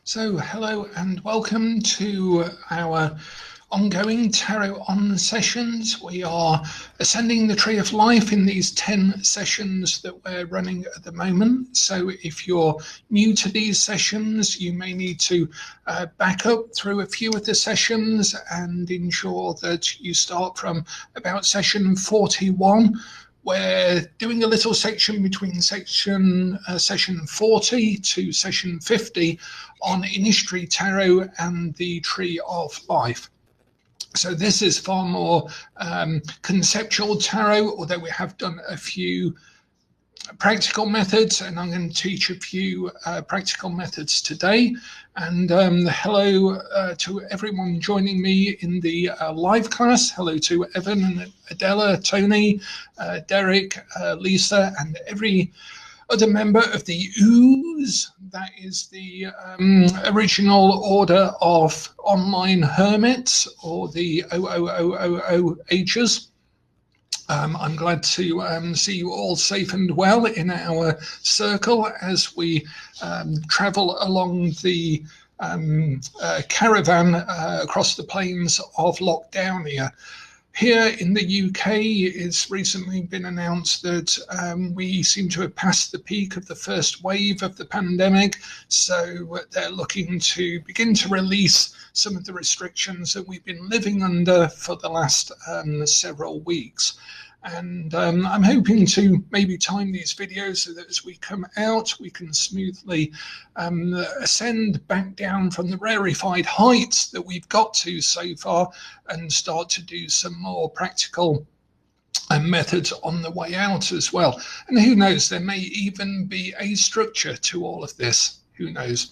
So, hello and welcome to our ongoing Tarot On sessions. We are ascending the Tree of Life in these 10 sessions that we're running at the moment. So, if you're new to these sessions, you may need to back up through a few of the sessions and ensure that you start from about session 41. We're doing a little section between session 40 to session 50 on Initiatory Tarot and the Tree of Life. So this is far more conceptual tarot, although we have done a few practical methods, and I'm going to teach a few practical methods today. And hello to everyone joining me in the live class. Hello to Evan and Adela, Tony, Derek, Lisa, and every other member of the Ooze. That is the original order of online hermits, or the OOOOOHs. I'm glad to see you all safe and well in our circle as we travel along the caravan across the plains of lockdown here. Here in the UK, it's recently been announced that we seem to have passed the peak of the first wave of the pandemic. So they're looking to begin to release some of the restrictions that we've been living under for the last several weeks. And I'm hoping to maybe time these videos so that as we come out, we can smoothly ascend back down from the rarefied heights that we've got to so far and start to do some more practical methods on the way out as well. And who knows, there may even be a structure to all of this. Who knows?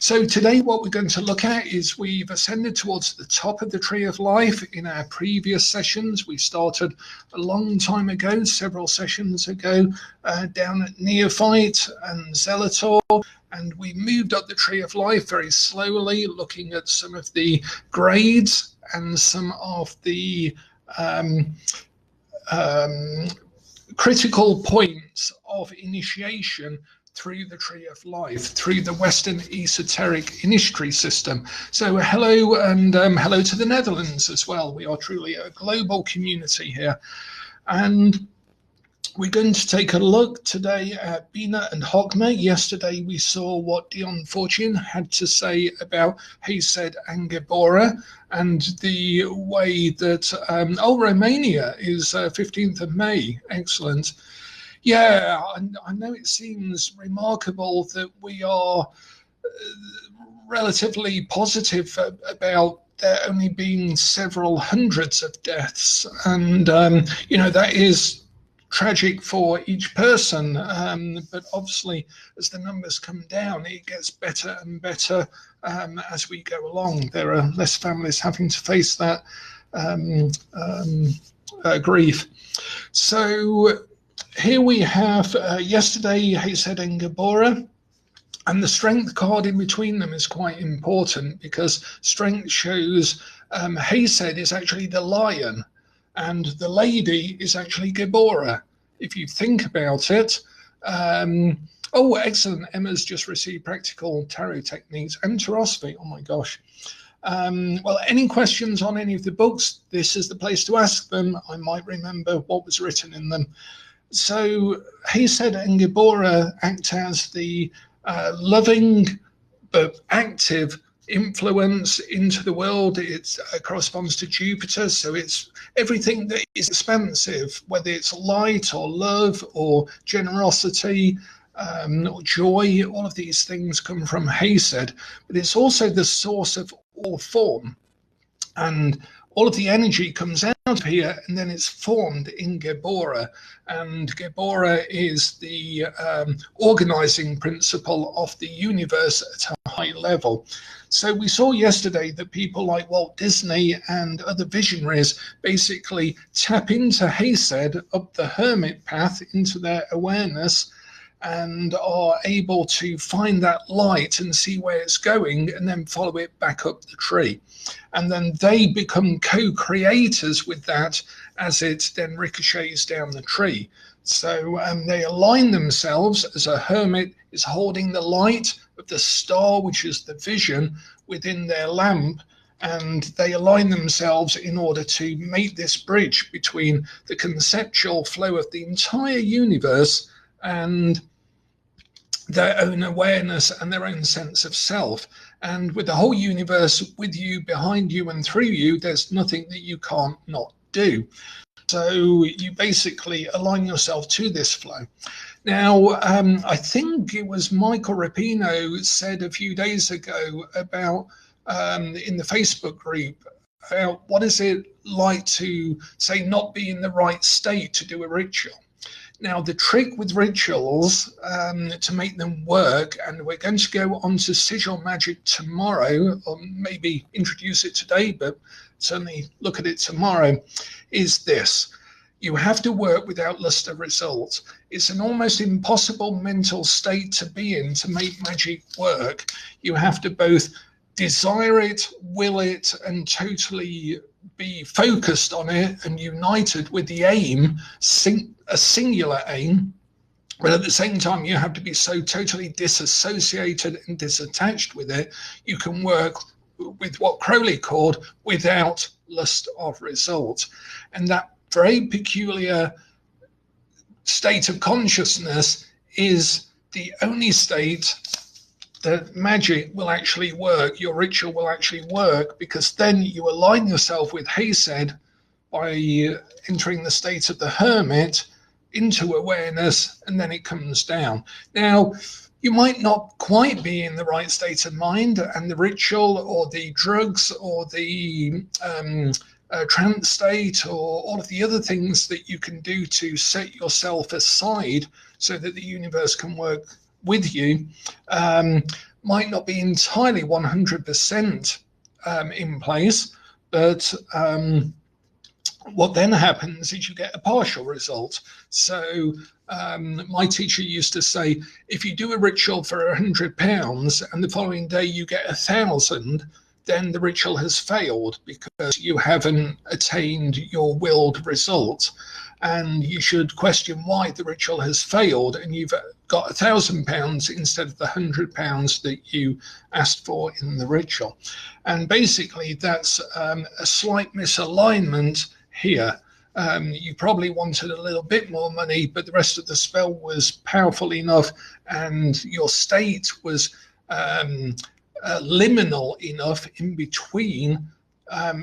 So today what we're going to look at is we've ascended towards the top of the Tree of Life. In our previous sessions, we started a long time ago, several sessions ago, down at Neophyte and Zelator, and we moved up the Tree of Life very slowly, looking at some of the grades and some of the critical points of initiation through the Tree of Life, through the Western Esoteric Initiatory system. So hello, and hello to the Netherlands as well. We are truly a global community here. And we're going to take a look today at Binah and Chockmah. Yesterday we saw what Dion Fortune had to say about Hesed and Geborah, and the way that, Romania is 15th of May. Excellent. Yeah, I know it seems remarkable that we are relatively positive about there only being several hundreds of deaths. And, that is tragic for each person. But obviously, as the numbers come down, it gets better and better as we go along. There are less families having to face that grief. So here we have yesterday Hesed and Geborah, and the strength card in between them is quite important because strength shows Hesed is actually the lion and the lady is actually Geborah, if you think about it. Oh, excellent. Emma's just received practical tarot techniques and Tarosophy. Oh my gosh. Well, any questions on any of the books, this is the place to ask them. I might remember what was written in them. So Hesed and Geborah act as the loving but active influence into the world. It corresponds to Jupiter, so it's everything that is expansive, whether it's light or love or generosity or joy. All of these things come from Hesed, but it's also the source of all form, and all of the energy comes out of here and then it's formed in Geborah. And Geborah is the organizing principle of the universe at a high level. So we saw yesterday that people like Walt Disney and other visionaries basically tap into Hesed up the hermit path into their awareness. and are able to find that light and see where it's going and then follow it back up the tree. And then they become co-creators with that as it then ricochets down the tree. So they align themselves as a hermit is holding the light of the star, which is the vision, within their lamp, and they align themselves in order to make this bridge between the conceptual flow of the entire universe and their own awareness and their own sense of self. And with the whole universe with you, behind you, and through you, there's nothing that you can't not do. So you basically align yourself to this flow. Now, I think it was Michael Rapino said a few days ago about in the Facebook group about what is it like to say not be in the right state to do a ritual. Now, the trick with rituals to make them work, and we're going to go on to sigil magic tomorrow, or maybe introduce it today, but certainly look at it tomorrow, is this. You have to work without lust of result. It's an almost impossible mental state to be in to make magic work. You have to both desire it, will it, and totally be focused on it and united with the aim, a singular aim, but at the same time you have to be so totally disassociated and disattached with it, you can work with what Crowley called without lust of result. And that very peculiar state of consciousness is the only state that magic will actually work, your ritual will actually work, because then you align yourself with Haysaid by entering the state of the hermit into awareness, and then it comes down. Now, you might not quite be in the right state of mind, and the ritual or the drugs or the trance state or all of the other things that you can do to set yourself aside so that the universe can work with you might not be entirely 100% in place, but what then happens is you get a partial result. So my teacher used to say, if you do a ritual for £100 and the following day you get 1,000, then the ritual has failed because you haven't attained your willed result. And you should question why the ritual has failed and you've got £1,000 instead of the £100 that you asked for in the ritual. And basically that's a slight misalignment here. You probably wanted a little bit more money, but the rest of the spell was powerful enough and your state was liminal enough in between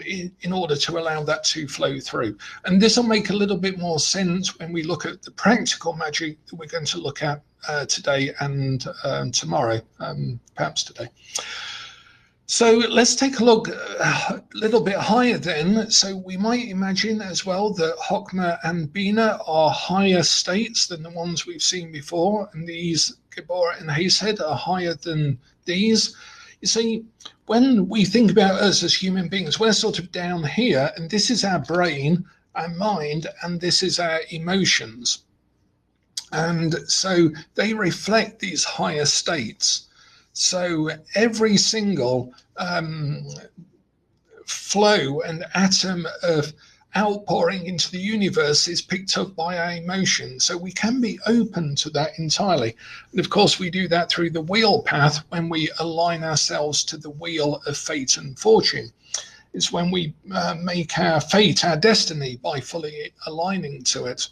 in order to allow that to flow through. And this will make a little bit more sense when we look at the practical magic that we're going to look at today and tomorrow, perhaps today. So let's take a look a little bit higher then. So we might imagine as well that Chockmah and Binah are higher states than the ones we've seen before, and these Gibora and Haysaid are higher than these. You see, when we think about us as human beings, we're sort of down here, and this is our brain, our mind, and this is our emotions. And so they reflect these higher states. So every single flow and atom of outpouring into the universe is picked up by our emotions. So we can be open to that entirely. And of course, we do that through the wheel path when we align ourselves to the wheel of fate and fortune. It's when we make our fate, our destiny, by fully aligning to it.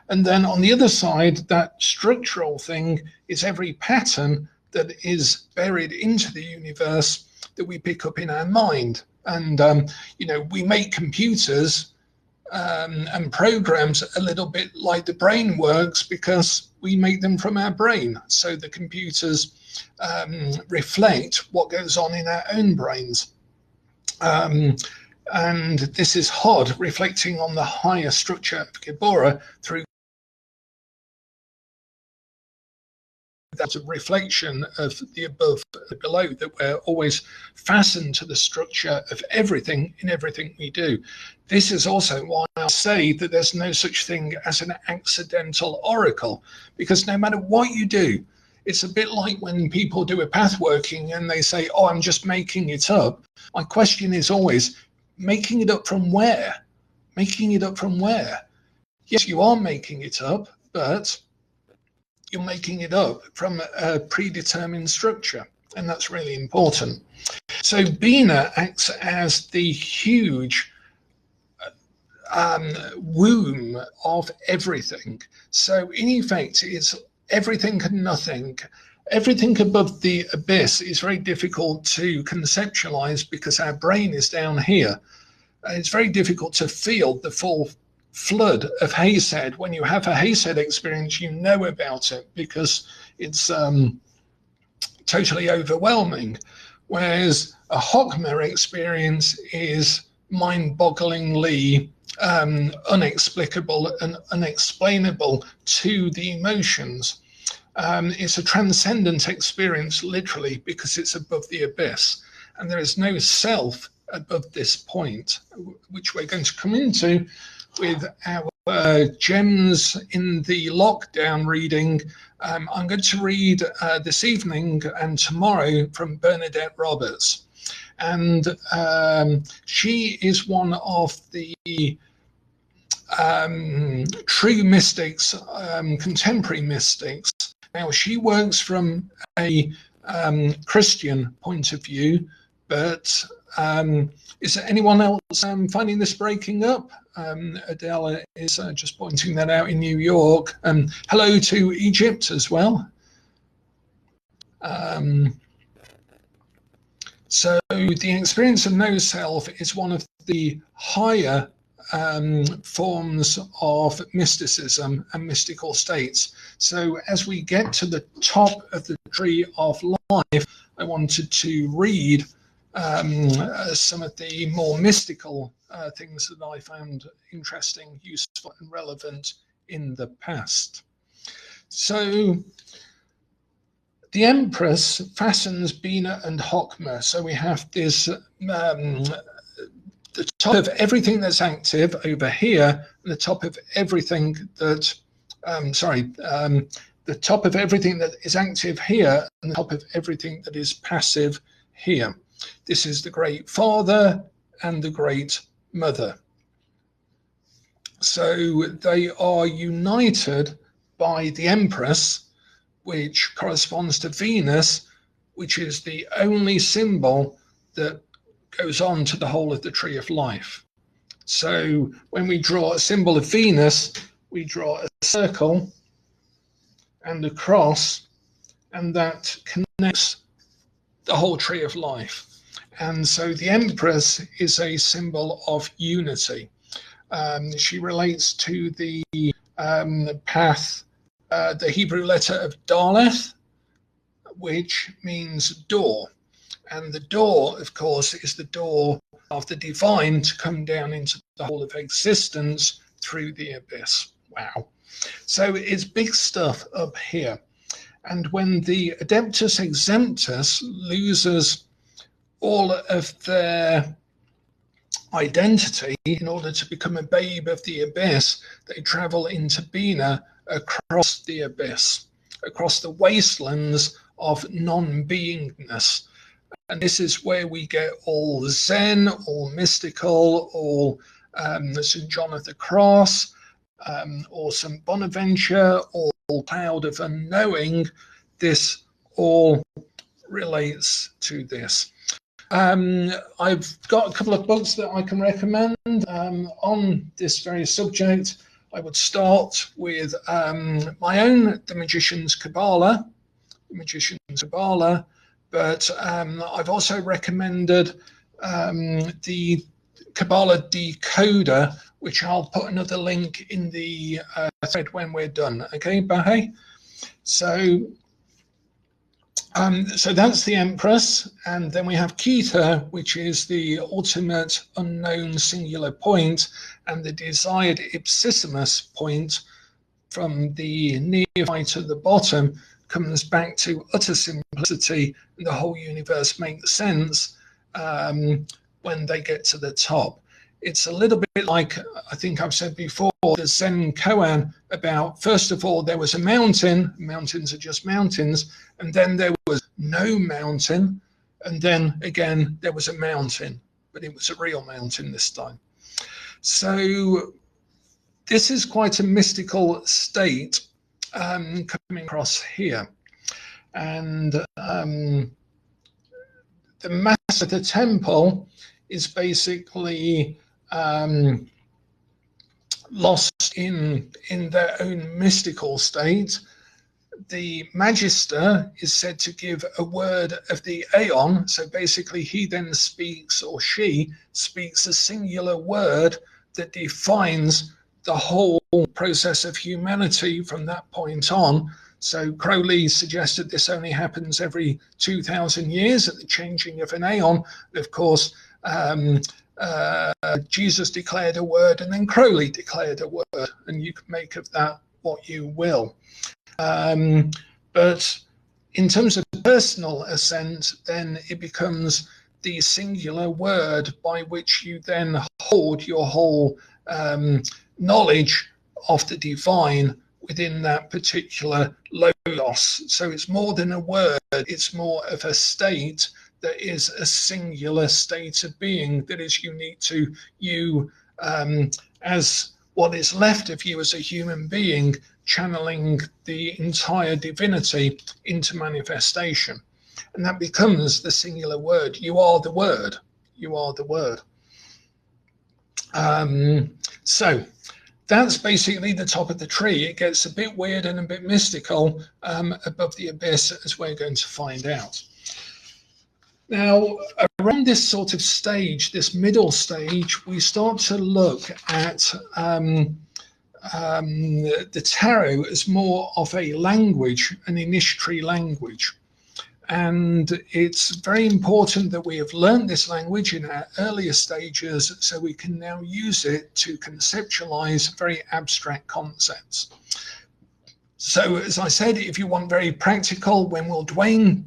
And then on the other side, that structural thing is every pattern that is buried into the universe that we pick up in our mind. And, we make computers and programs a little bit like the brain works because we make them from our brain. So the computers reflect what goes on in our own brains. And this is Hod reflecting on the higher structure of Gibora through that's a reflection of the above and the below, that we're always fastened to the structure of everything in everything we do. This is also why I say that there's no such thing as an accidental oracle, because no matter what you do, it's a bit like when people do a path working and they say, oh, I'm just making it up. My question is always, making it up from where? Making it up from where? Yes, you are making it up, but you're making it up from a predetermined structure, and that's really important. So Binah acts as the huge womb of everything. So in effect, it's everything and nothing. Everything above the abyss is very difficult to conceptualize because our brain is down here. It's very difficult to feel the full flood of Haysaid. When you have a Haysaid experience, you know about it because it's totally overwhelming. Whereas a Chockmah experience is mind-bogglingly unexplicable and unexplainable to the emotions. It's a transcendent experience, literally, because it's above the abyss, and there is no self above this point, which we're going to come into with our gems in the lockdown reading. I'm going to read this evening and tomorrow from Bernadette Roberts. And she is one of the true mystics, contemporary mystics. Now, she works from a Christian point of view, but is there anyone else finding this breaking up? Adela is just pointing that out in New York. Hello to Egypt as well. So the experience of no self is one of the higher forms of mysticism and mystical states. So as we get to the top of the tree of life, I wanted to read some of the more mystical things that I found interesting, useful, and relevant in the past. So the Empress fastens Binah and Chockmah. So we have this the top of everything that's active over here, and the top of everything that the top of everything that is active here, and the top of everything that is passive here. This is the Great Father and the Great Mother. So they are united by the Empress, which corresponds to Venus, which is the only symbol that goes on to the whole of the tree of life. So when we draw a symbol of Venus, we draw a circle and a cross, and that connects the whole tree of life. And so the Empress is a symbol of unity. She relates to the path, the Hebrew letter of Daleth, which means door. And the door, of course, is the door of the divine to come down into the whole of existence through the abyss. Wow. So it's big stuff up here. And when the Adeptus Exemptus loses all of their identity in order to become a babe of the abyss, they travel into Binah across the abyss, across the wastelands of non-beingness. And this is where we get all Zen, all mystical, all St. John of the Cross, or St. Bonaventure, all cloud of unknowing. This all relates to this. I've got a couple of books that I can recommend on this very subject. I would start with my own, The Magician's Kabbalah, but I've also recommended the Kabbalah Decoder, which I'll put another link in the thread when we're done. Okay, Bahe? So that's the Empress, and then we have Keter, which is the ultimate unknown singular point, and the desired ipsissimus point from the neophyte at the bottom comes back to utter simplicity, and the whole universe makes sense when they get to the top. It's a little bit like, I think I've said before, the Zen koan about, first of all, there was a mountain. Mountains are just mountains. And then there was no mountain. And then again, there was a mountain, but it was a real mountain this time. So this is quite a mystical state coming across here. And the master of the temple is basically lost in their own mystical state. The magister is said to give a word of the aeon, so basically he then speaks, or she speaks, a singular word that defines the whole process of humanity from that point on. So Crowley suggested this only happens every 2,000 years at the changing of an aeon. Of course, Jesus declared a word, and then Crowley declared a word, and you can make of that what you will. But in terms of personal ascent, then it becomes the singular word by which you then hold your whole knowledge of the divine within that particular logos. So it's more than a word, it's more of a state that is a singular state of being that is unique to you as what is left of you as a human being, channeling the entire divinity into manifestation. And that becomes the singular word. You are the word. You are the word. So that's basically the top of the tree. It gets a bit weird and a bit mystical above the abyss, as we're going to find out. Now, around this sort of stage, this middle stage, we start to look at the tarot as more of a language, an initiatory language. And it's very important that we have learned this language in our earlier stages so we can now use it to conceptualize very abstract concepts. So, as I said, if you want very practical, when will Dwayne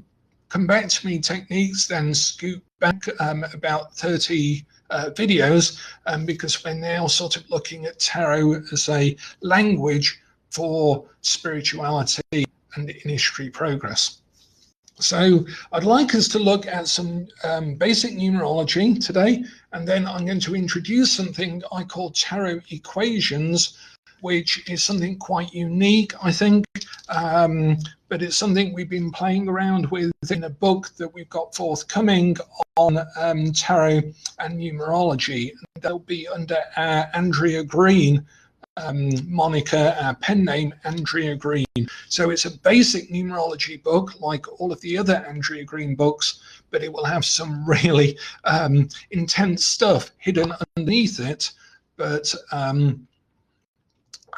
come back to me techniques, then scoot back about 30 videos, because we're now sort of looking at tarot as a language for spirituality and initiatory progress. So I'd like us to look at some basic numerology today, and then I'm going to introduce something I call tarot equations, which is something quite unique, I think, but it's something we've been playing around with in a book that we've got forthcoming on tarot and numerology. They'll be under our Andrea Green moniker, our pen name, Andrea Green. So it's a basic numerology book like all of the other Andrea Green books, but it will have some really intense stuff hidden underneath it, but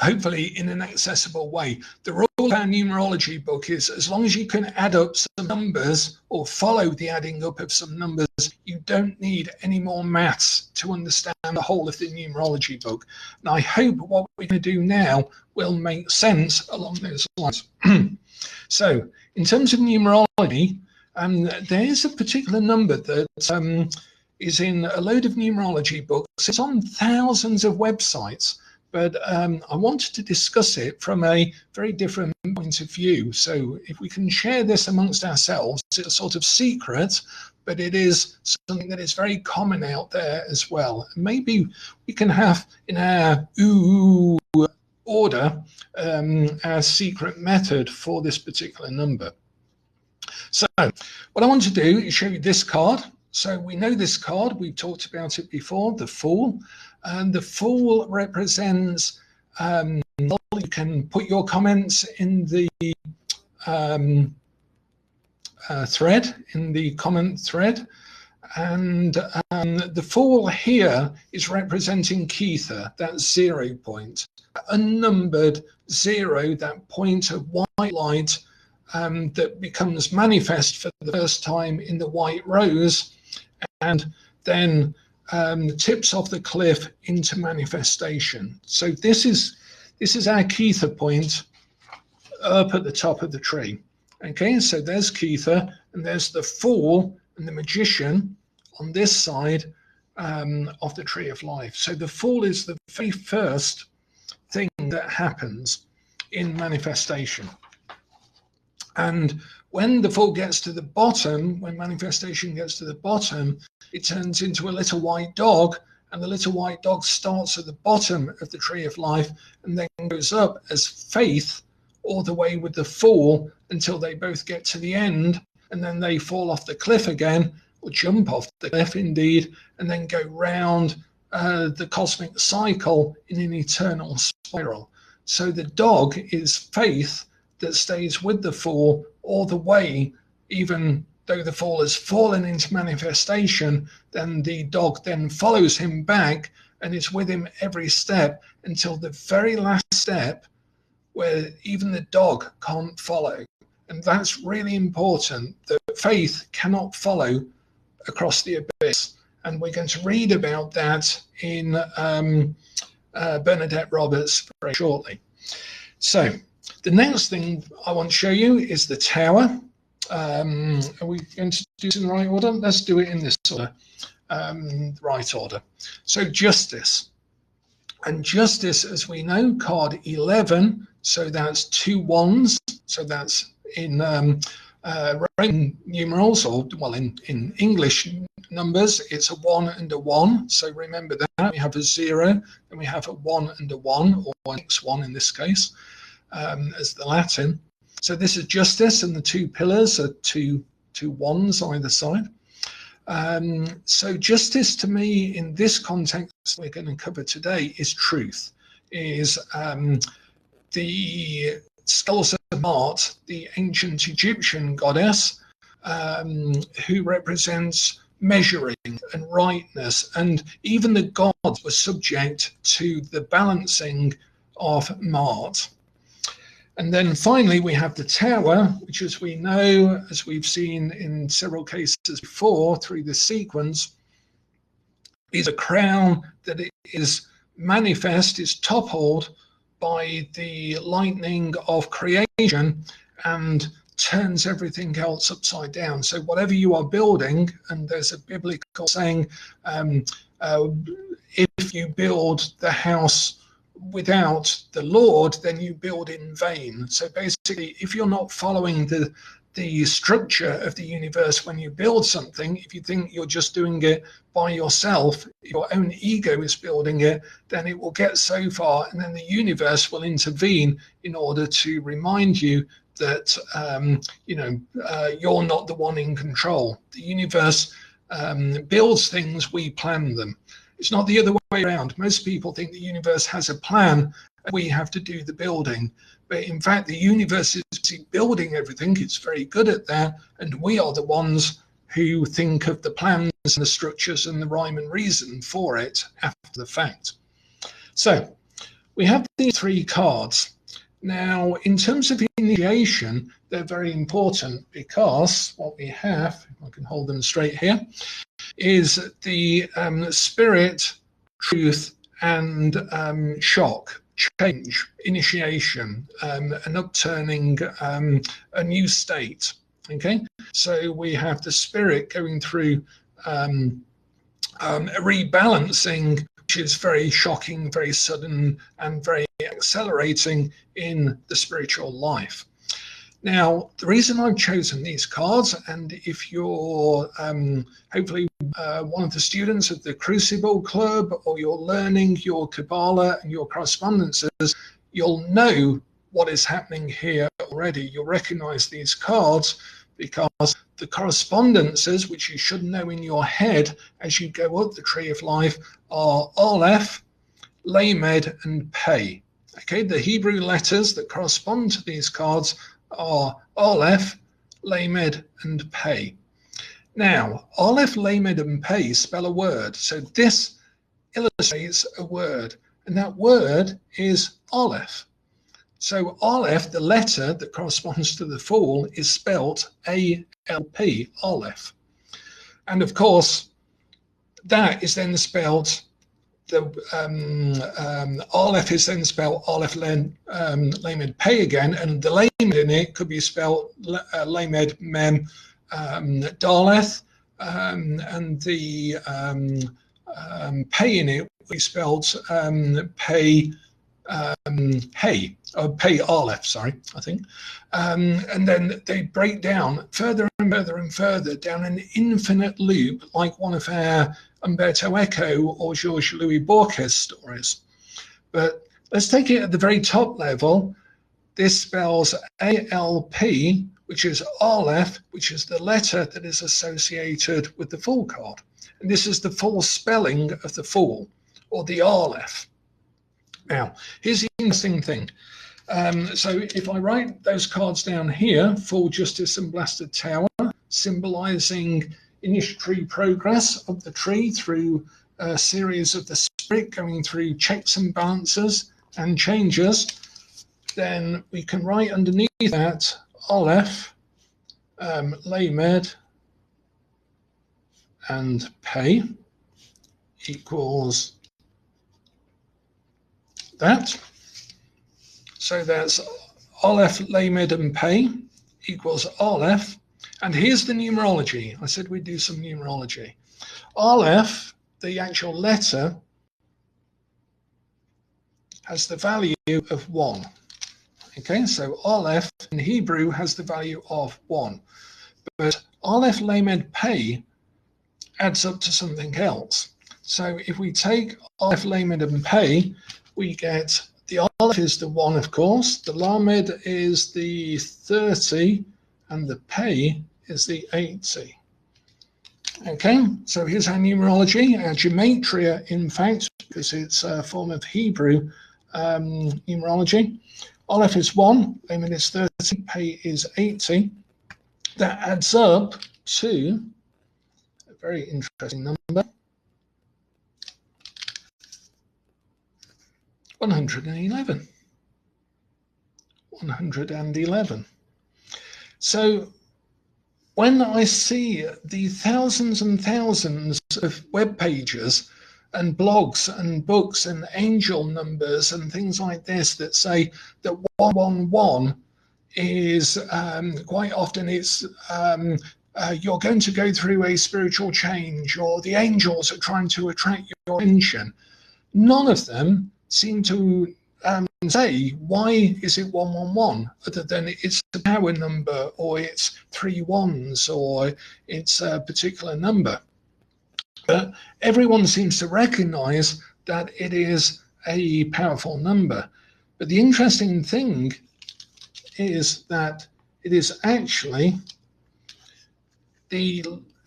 hopefully in an accessible way. The rule of our numerology book is as long as you can add up some numbers or follow the adding up of some numbers, you don't need any more maths to understand the whole of the numerology book. And I hope what we're going to do now will make sense along those lines. So in terms of numerology, there's a particular number that is in a load of numerology books. It's on thousands of websites. But I wanted to discuss it from a very different point of view. So if we can share this amongst ourselves, it's a sort of secret, but it is something that is very common out there as well. And maybe we can have in our order our secret method for this particular number. So what I want to do is show you this card. So we know this card, we've talked about it before, the Fool. And the Fool represents, you can put your comments in the thread, in the comment thread. And the Fool here is representing Kether, that 0 point, unnumbered 0, that point of white light that becomes manifest for the first time in the white rose, and then tips off the cliff into manifestation. So this is our Kether point up at the top of the tree. Okay, so there's Kether, and there's the Fool and the Magician on this side of the Tree of Life. So the Fool is the very first thing that happens in manifestation. And when the Fool gets to the bottom, when manifestation gets to the bottom, it turns into a little white dog, and the little white dog starts at the bottom of the Tree of Life and then goes up as faith all the way with the Fool until they both get to the end, and then they fall off the cliff again, or jump off the cliff indeed, and then go round the cosmic cycle in an eternal spiral. So the dog is faith that stays with the Fool all the way, even though the Fool has fallen into manifestation, then the dog then follows him back and is with him every step until the very last step, where even the dog can't follow. And that's really important, that faith cannot follow across the abyss. And we're going to read about that in Bernadette Roberts very shortly. So the next thing I want to show you is the tower. Are we going to do this in the right order? Let's do it in this order, right order. So justice. And justice, as we know, card 11, so that's 2 wands. So that's in Roman numerals, or well, in English numbers, it's a 1 and a 1. So remember that. We have a 0, then we have a 1 and a 1, or an X1 in this case, as the Latin. So this is justice, and the 2 pillars are two wands either side. So justice to me in this context we're going to cover today is truth, is the skulls of Mart, the ancient Egyptian goddess, who represents measuring and rightness, and even the gods were subject to the balancing of Mart. And then finally, we have the tower, which, as we know, as we've seen in several cases before through this sequence, is a crown that is manifest, is toppled by the lightning of creation and turns everything else upside down. So whatever you are building, and there's a biblical saying, if you build the house without the Lord, then you build in vain. So basically, if you're not following the structure of the universe when you build something, if you think you're just doing it by yourself, your own ego is building it, then it will get so far, and then the universe will intervene in order to remind you that you're not the one in control. The universe builds things, we plan them. It's not the other way around. Most people think the universe has a plan and we have to do the building. But in fact, the universe is building everything. It's very good at that. And we are the ones who think of the plans and the structures and the rhyme and reason for it after the fact. So we have these 3 cards. Now, in terms of initiation, they're very important because what we have, if I can hold them straight here, is the spirit, truth, and shock, change, initiation, an upturning, a new state. Okay, so we have the spirit going through a rebalancing, which is very shocking, very sudden, and very accelerating in the spiritual life. Now, the reason I've chosen these cards, and if you're hopefully one of the students of the Crucible Club, or you're learning your Kabbalah and your correspondences, you'll know what is happening here already. You'll recognize these cards because the correspondences, which you should know in your head as you go up the Tree of Life, are Aleph, Lamed, and Pei. Okay, the Hebrew letters that correspond to these cards are Aleph, Lamed, and Pei. Now, Aleph, Lamed, and Pei spell a word. So this illustrates a word, and that word is Aleph. So Aleph, the letter that corresponds to the Fool, is spelt A-L-P, Aleph. And of course, that is then spelt Aleph is then spelled Aleph Lamed Pei again, and the Lamed in it could be spelled Lamed Mem Daleth, and the Pei in it would be spelled Pei Hey, or Pei Aleph, sorry, I think. And then they break down further and further and further down an infinite loop, like one of our Umberto Eco or Georges Louis Borges stories. But let's take it at the very top level. This spells ALP, which is Aleph, which is the letter that is associated with the Fool card. And this is the full spelling of the Fool, or the Aleph. Now, here's the interesting thing. So if I write those cards down here, Full, Justice, and Blasted Tower, symbolizing initiatory progress of the tree through a series of the spirit going through checks and balances and changes, then we can write underneath that Aleph, Lamed, and Pei equals that. So that's Aleph, Lamed, and Pei equals Aleph. And here's the numerology. I said we'd do some numerology. Aleph, the actual letter, has the value of 1. Okay, so Aleph in Hebrew has the value of 1. But Aleph, Lamed, Pei adds up to something else. So if we take Aleph, Lamed, and Pei, we get the Aleph is the 1, of course, the Lamed is the 30, and the Pei is the 80. Okay, so here's our numerology, our gematria, in fact, because it's a form of Hebrew numerology. Aleph is 1, Lamed is 30, Pei is 80. That adds up to a very interesting number, 111. 111. So when I see the thousands and thousands of web pages and blogs and books and angel numbers and things like this that say that 111 is quite often it's you're going to go through a spiritual change, or the angels are trying to attract your attention, none of them seem to say why is it 111, other than it's a power number, or it's 3 ones, or it's a particular number. But everyone seems to recognize that it is a powerful number. But the interesting thing is that it is actually the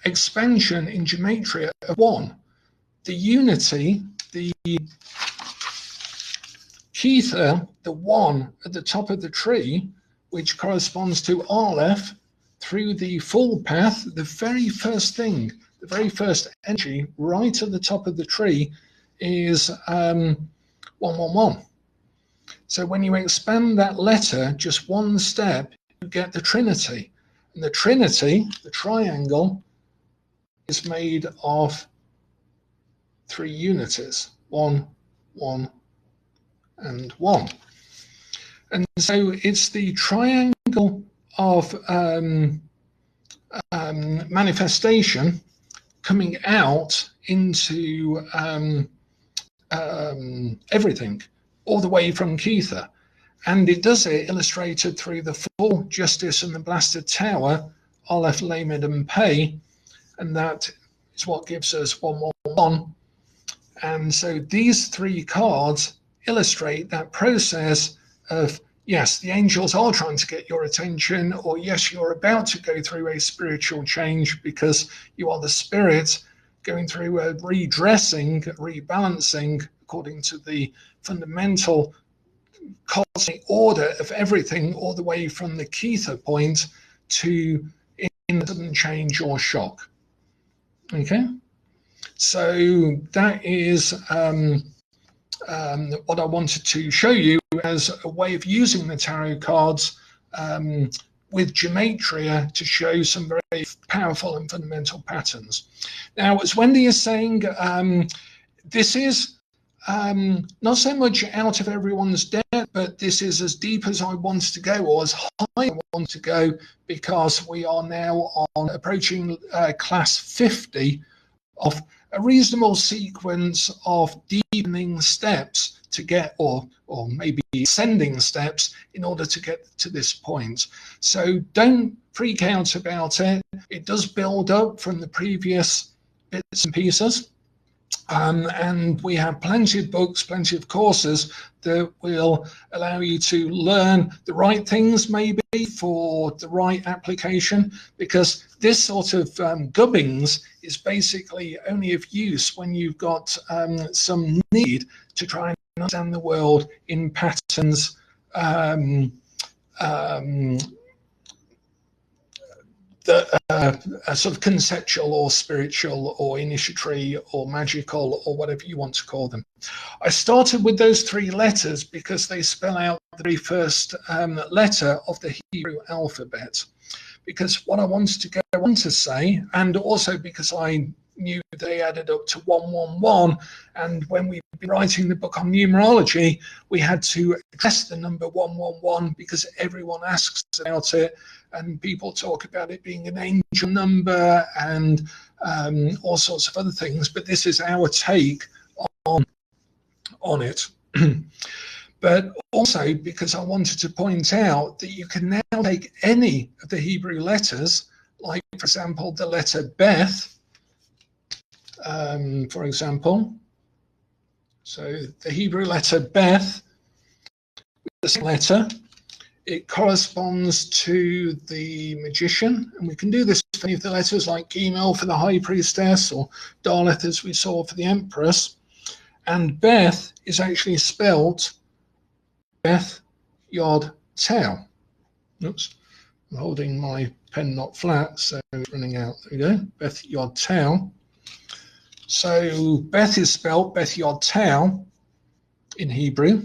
expansion in gematria of 1. The unity, the Kether, the 1 at the top of the tree, which corresponds to Aleph, through the full path, the very first thing, the very first energy right at the top of the tree is 111. So when you expand that letter just one step, you get the Trinity. And the Trinity, the triangle, is made of 3 unities, 1, 1, and 1. And so it's the triangle of manifestation coming out into everything, all the way from Kether. And it does it illustrated through the Full, Justice, and the Blasted Tower, Aleph, Lamed, and Pei, and that is what gives us 111. And so these 3 cards illustrate that process of, yes, the angels are trying to get your attention, or yes, you're about to go through a spiritual change because you are the spirit going through a redressing, rebalancing, according to the fundamental cosmic order of everything, all the way from the Kether point to in sudden change or shock. Okay, so that is what I wanted to show you as a way of using the tarot cards with gematria to show some very powerful and fundamental patterns. Now, as Wendy is saying, this is not so much out of everyone's debt, but this is as deep as I want to go, or as high I want to go, because we are now on approaching class 50 of a reasonable sequence of deepening steps to get, or maybe ascending steps in order to get to this point. So don't freak out about it. It does build up from the previous bits and pieces. And we have plenty of books, plenty of courses that will allow you to learn the right things, maybe for the right application, because this sort of gubbins is basically only of use when you've got some need to try and understand the world in patterns, sort of conceptual or spiritual or initiatory or magical or whatever you want to call them. I started with those 3 letters because they spell out the very first letter of the Hebrew alphabet. Because what I wanted to go on to say, and also because I knew they added up to 111, and when we've been writing the book on numerology, we had to address the number 111 because everyone asks about it, and people talk about it being an angel number and all sorts of other things. But this is our take on it. But also because I wanted to point out that you can now take any of the Hebrew letters, like, for example, the letter Beth, for example. So the Hebrew letter Beth, the same letter, it corresponds to the magician, and we can do this for any of the letters, like Gimel for the high priestess, or Daleth as we saw for the empress. And Beth is actually spelled Beth Yod Tau. Oops, I'm holding my pen not flat, so it's running out. There we go. Beth Yod Tau. So Beth is spelled Beth Yod Tau in Hebrew,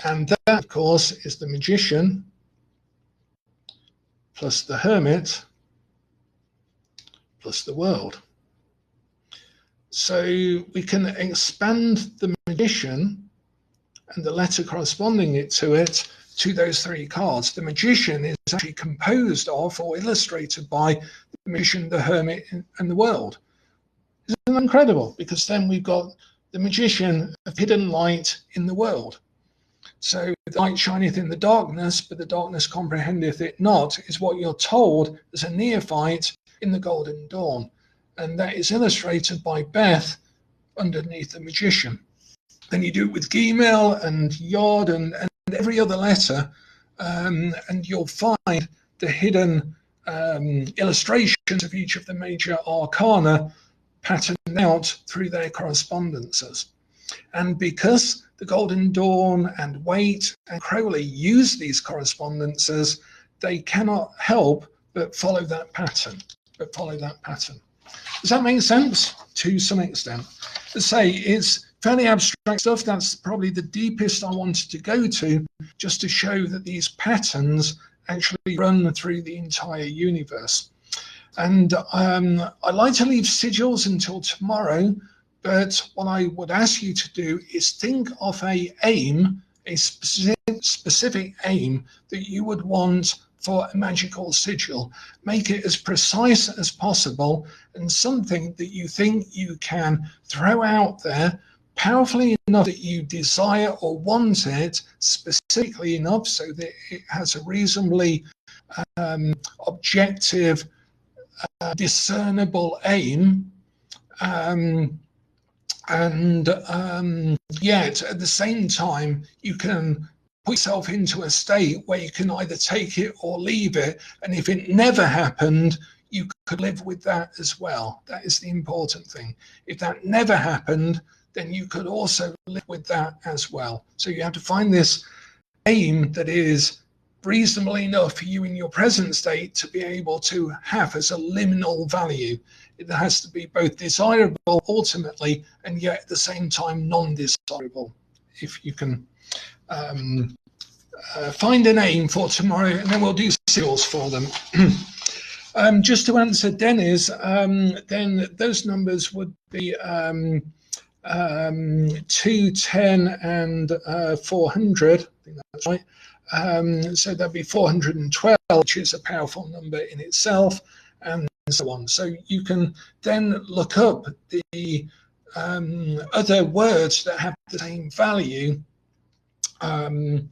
and that, of course, is the magician plus the hermit plus the world. So we can expand the magician and the letter corresponding to it to those 3 cards. The magician is actually composed of or illustrated by the magician, the hermit, and the world. Isn't that incredible? Because then we've got the magician of hidden light in the world. So the light shineth in the darkness, but the darkness comprehendeth it not, is what you're told as a neophyte in the Golden Dawn. And that is illustrated by Beth underneath the magician. Then you do it with Gimel and Yod and every other letter, and you'll find the hidden illustrations of each of the major arcana patterned out through their correspondences. And because the Golden Dawn and Waite and Crowley use these correspondences, they cannot help but follow that pattern. Does that make sense? To some extent. As I say, it's fairly abstract stuff. That's probably the deepest I wanted to go to, just to show that these patterns actually run through the entire universe. And I like to leave sigils until tomorrow, but what I would ask you to do is think of a specific aim that you would want for a magical sigil. Make it as precise as possible, and something that you think you can throw out there powerfully enough that you desire or want it specifically enough so that it has a reasonably objective, discernible aim, yet at the same time you can put yourself into a state where you can either take it or leave it, and if it never happened, you could live with that as well. That is the important thing. If that never happened, then you could also live with that as well. So you have to find this aim that is reasonable enough for you in your present state to be able to have as a liminal value. It has to be both desirable ultimately and yet at the same time non-desirable. If you can find an aim for tomorrow, and then we'll do sigils for them. Just to answer Dennis, then those numbers would be 2, 10, and 400. I think that's right. So that'd be 412, which is a powerful number in itself, and so on. So you can then look up the other words that have the same value and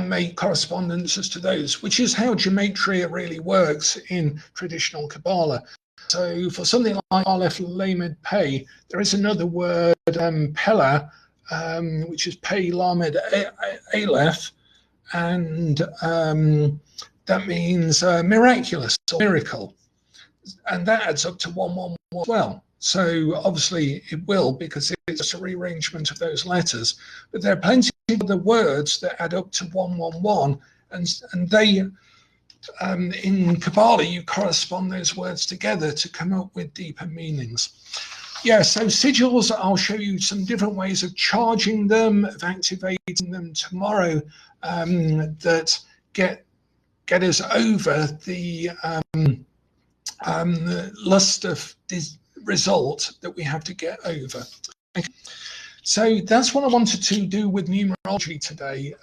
make correspondences to those, which is how gematria really works in traditional Kabbalah. So for something like Aleph Lamed Pei, there is another word, Pella, which is Pei Lamed Aleph, and that means miraculous or miracle. And that adds up to 111 as well. So obviously it will, because it's just a rearrangement of those letters. But there are plenty of other words that add up to 111, and they, in Kabbalah, you correspond those words together to come up with deeper meanings. Yeah, so sigils, I'll show you some different ways of charging them, of activating them tomorrow, that get us over the lust of result that we have to get over. Okay. So that's what I wanted to do with numerology today.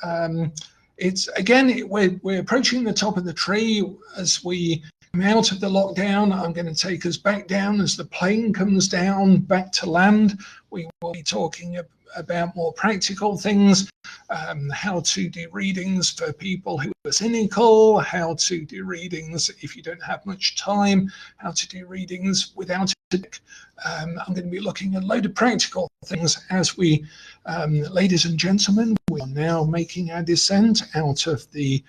It's again, we're approaching the top of the tree. As we come out of the lockdown, I'm going to take us back down as the plane comes down back to land. We will be talking about more practical things, how to do readings for people who are cynical, how to do readings if you don't have much time, how to do readings without a deck. I'm going to be looking at a load of practical things as we, ladies and gentlemen, we are now making our descent out of the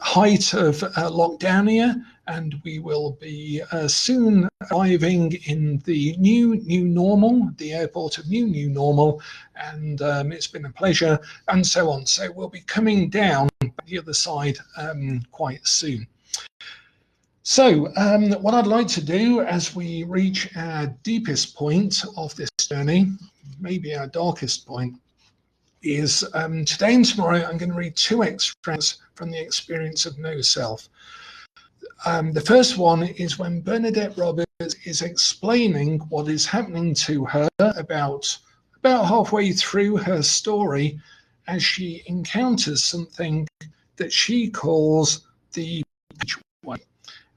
height of lockdown here, and we will be soon arriving in the new normal, the airport of new normal, and it's been a pleasure, and so on. So we'll be coming down the other side quite soon. So what I'd like to do as we reach our deepest point of this journey, maybe our darkest point, is today and tomorrow I'm going to read 2 extracts from the Experience of No Self. The first one is when Bernadette Roberts is explaining what is happening to her about halfway through her story, as she encounters something that she calls the passageway,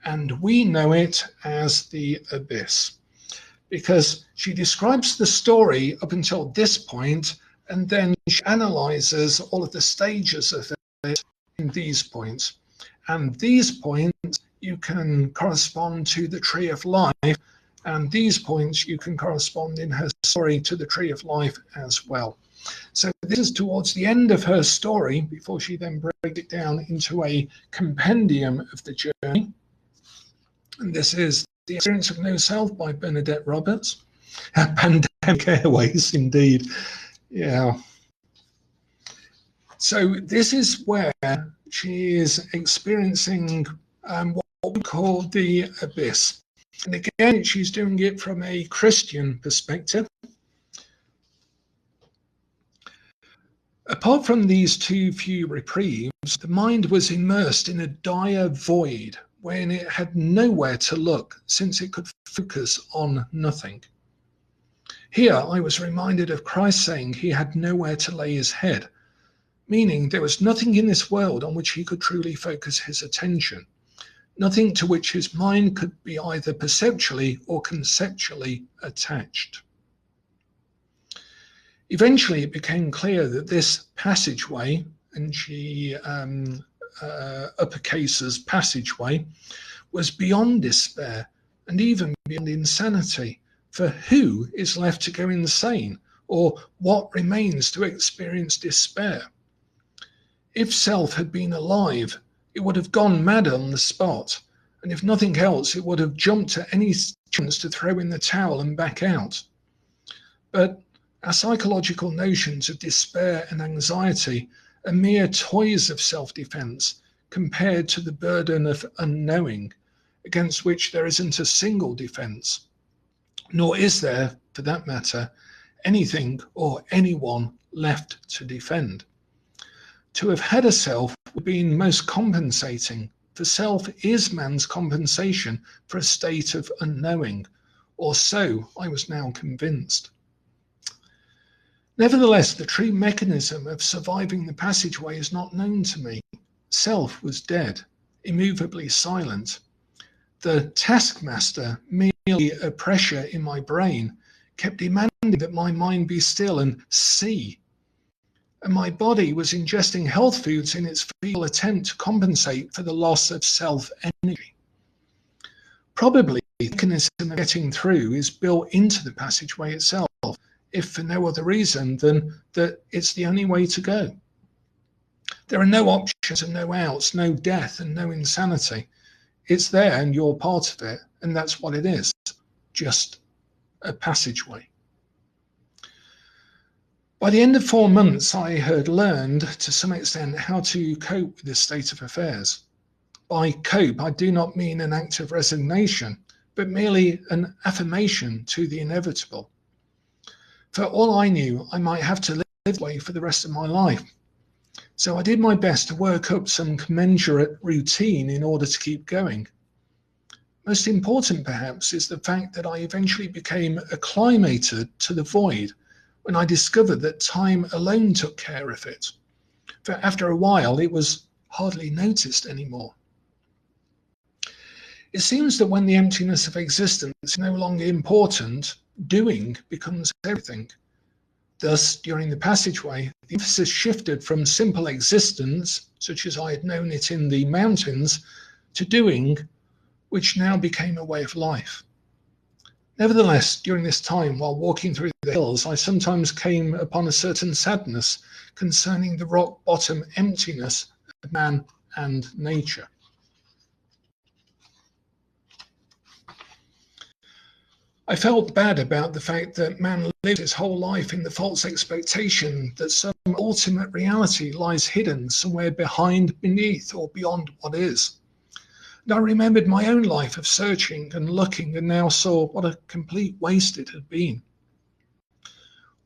and we know it as the abyss, because she describes the story up until this point, and then she analyzes all of the stages of it in these points. And these points you can correspond to the Tree of Life, and these points you can correspond in her story to the Tree of Life as well. So this is towards the end of her story, before she then breaks it down into a compendium of the journey. And this is The Experience of No Self by Bernadette Roberts. Pandemic Airways, indeed. Yeah. So this is where she is experiencing what we call the abyss. And again, she's doing it from a Christian perspective. Apart from these too few reprieves, the mind was immersed in a dire void when it had nowhere to look, since it could focus on nothing. Here I was reminded of Christ saying he had nowhere to lay his head, meaning there was nothing in this world on which he could truly focus his attention, nothing to which his mind could be either perceptually or conceptually attached. Eventually it became clear that this passageway, and she uppercases passageway, was beyond despair and even beyond insanity. For who is left to go insane, or what remains to experience despair? If self had been alive, it would have gone mad on the spot, and if nothing else, it would have jumped at any chance to throw in the towel and back out. But our psychological notions of despair and anxiety are mere toys of self-defense compared to the burden of unknowing, against which there isn't a single defense, nor is there, for that matter, anything or anyone left to defend. To have had a self would have been most compensating, for self is man's compensation for a state of unknowing, or so I was now convinced. Nevertheless, the true mechanism of surviving the passageway is not known to me. Self was dead, immovably silent. The taskmaster, merely a pressure in my brain, kept demanding that my mind be still and see. And my body was ingesting health foods in its feeble attempt to compensate for the loss of self-energy. Probably the mechanism of getting through is built into the passageway itself, if for no other reason than that it's the only way to go. There are no options and no outs, no death and no insanity. It's there and you're part of it, and that's what it is, just a passageway. By the end of 4 months, I had learned to some extent how to cope with this state of affairs. By cope, I do not mean an act of resignation, but merely an affirmation to the inevitable. For all I knew, I might have to live this way for the rest of my life. So I did my best to work up some commensurate routine in order to keep going. Most important, perhaps, is the fact that I eventually became acclimated to the void when I discovered that time alone took care of it. For after a while, it was hardly noticed anymore. It seems that when the emptiness of existence is no longer important, doing becomes everything. Thus, during the passageway, the emphasis shifted from simple existence, such as I had known it in the mountains, to doing, which now became a way of life. Nevertheless, during this time, while walking through the hills, I sometimes came upon a certain sadness concerning the rock-bottom emptiness of man and nature. I felt bad about the fact that man lives his whole life in the false expectation that some ultimate reality lies hidden somewhere behind, beneath, or beyond what is. And I remembered my own life of searching and looking, and now saw what a complete waste it had been.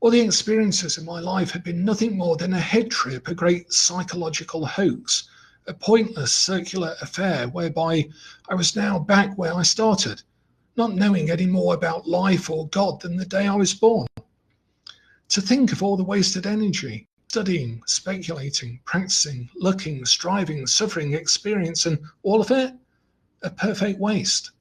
All the experiences in my life had been nothing more than a head trip, a great psychological hoax, a pointless circular affair whereby I was now back where I started, not knowing any more about life or God than the day I was born. To think of all the wasted energy, studying, speculating, practicing, looking, striving, suffering, experience, and all of it, a perfect waste.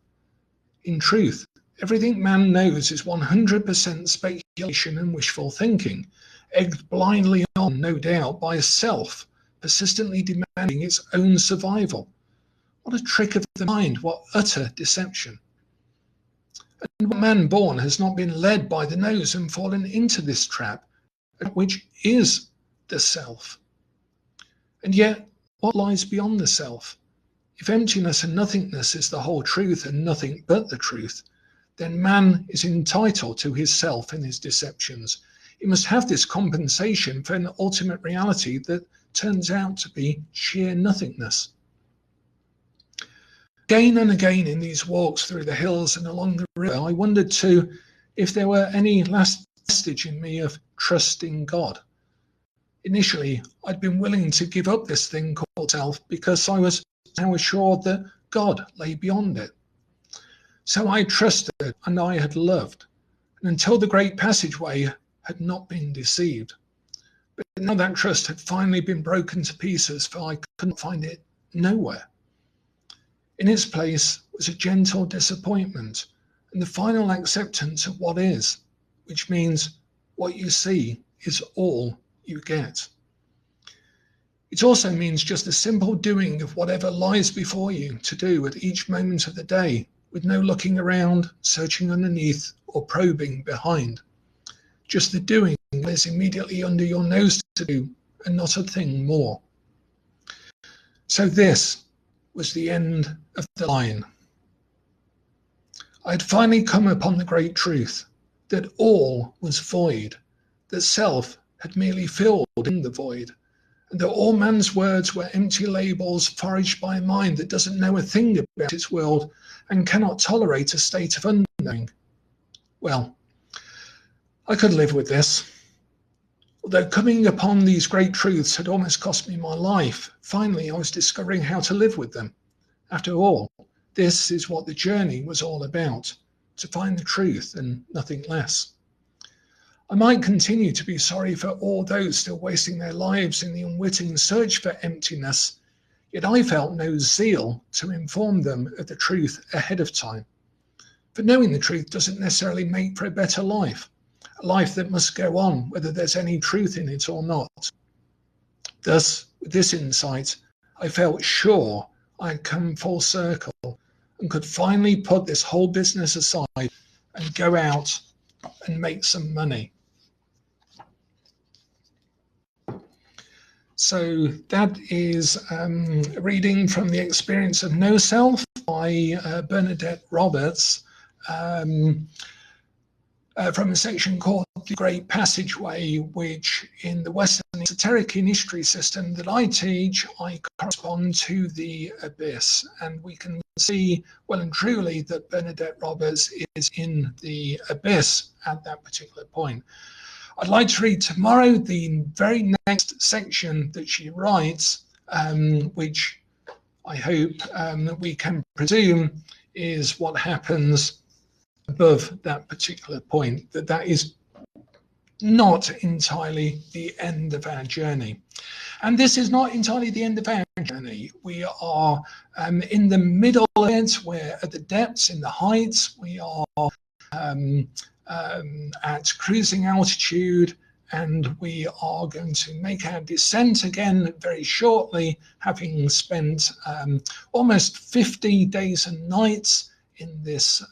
In truth, everything man knows is 100% speculation and wishful thinking, egged blindly on, no doubt, by a self persistently demanding its own survival. What a trick of the mind, what utter deception. And what man born has not been led by the nose and fallen into this trap, which is the self. And yet, what lies beyond the self? If emptiness and nothingness is the whole truth and nothing but the truth, then man is entitled to his self and his deceptions. He must have this compensation for an ultimate reality that turns out to be sheer nothingness. Again and again in these walks through the hills and along the river, I wondered too if there were any last vestige in me of trust in God. Initially, I'd been willing to give up this thing called self because I was now assured that God lay beyond it. So I trusted and I had loved, and until the great passageway had not been deceived. But now that trust had finally been broken to pieces, for I couldn't find it nowhere. In its place was a gentle disappointment and the final acceptance of what is, which means what you see is all you get. It also means just the simple doing of whatever lies before you to do at each moment of the day, with no looking around, searching underneath, or probing behind. Just the doing that is immediately under your nose to do, and not a thing more. So this was the end of the line. I had finally come upon the great truth, that all was void, that self had merely filled in the void, and that all man's words were empty labels foraged by a mind that doesn't know a thing about its world and cannot tolerate a state of unknowing. Well, I could live with this. Although coming upon these great truths had almost cost me my life, finally I was discovering how to live with them. After all, this is what the journey was all about, to find the truth and nothing less. I might continue to be sorry for all those still wasting their lives in the unwitting search for emptiness, yet I felt no zeal to inform them of the truth ahead of time. For knowing the truth doesn't necessarily make for a better life, a life that must go on whether there's any truth in it or not. Thus, with this insight, I felt sure I'd come full circle and could finally put this whole business aside and go out and make some money. So that is a reading from The Experience of No Self by Bernadette Roberts, from a section called The Great Passageway, which in the Western esoteric initiatory system that I teach, I correspond to the abyss. And we can see well and truly that Bernadette Roberts is in the abyss at that particular point. I'd like to read tomorrow the very next section that she writes, which I hope that we can presume is what happens above that particular point, that is not entirely the end of our journey. And this is not entirely the end of our journey. We are in the middle of it, we're at the depths, in the heights, we are at cruising altitude, and we are going to make our descent again very shortly, having spent almost 50 days and nights in this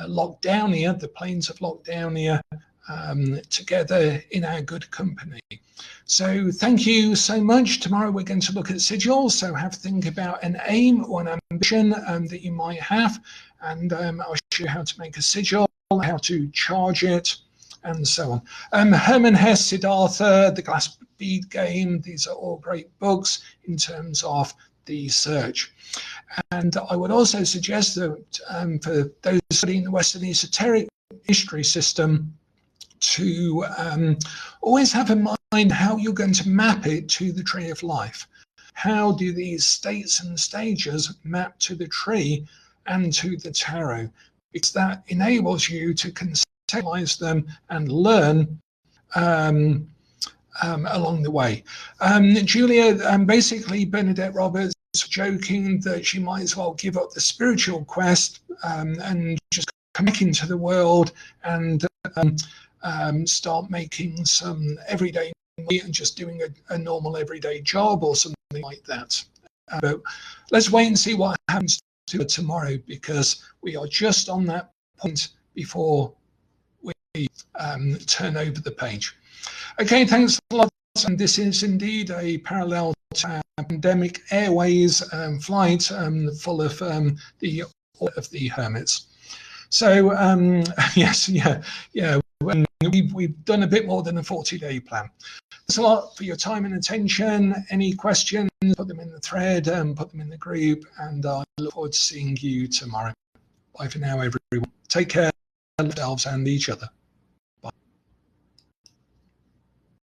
Lockdownia, the plains of Lockdownia, together in our good company. So thank you so much. Tomorrow we're going to look at sigils, so have a think about an aim or an ambition that you might have, and I'll show you how to make a sigil, how to charge it, and so on. Herman Hesse, Siddhartha, The Glass Bead Game, these are all great books in terms of the search. And I would also suggest that for those studying the Western esoteric history system, to always have in mind how you're going to map it to the tree of life. How do these states and stages map to the tree and to the tarot? Because that enables you to conceptualize them and learn along the way. Julia, basically Bernadette Roberts joking that she might as well give up the spiritual quest and just come back into the world and start making some everyday money and just doing a normal everyday job or something like that. But let's wait and see what happens to her tomorrow, because we are just on that point before we turn over the page. Okay, thanks a lot. And this is indeed a parallel to our pandemic airways flight full of the hermits. So yes, yeah. We've done a bit more than a 40-day plan. Thanks a lot for your time and attention. Any questions, put them in the thread, put them in the group, and I look forward to seeing you tomorrow. Bye for now, everyone. Take care of yourselves and each other.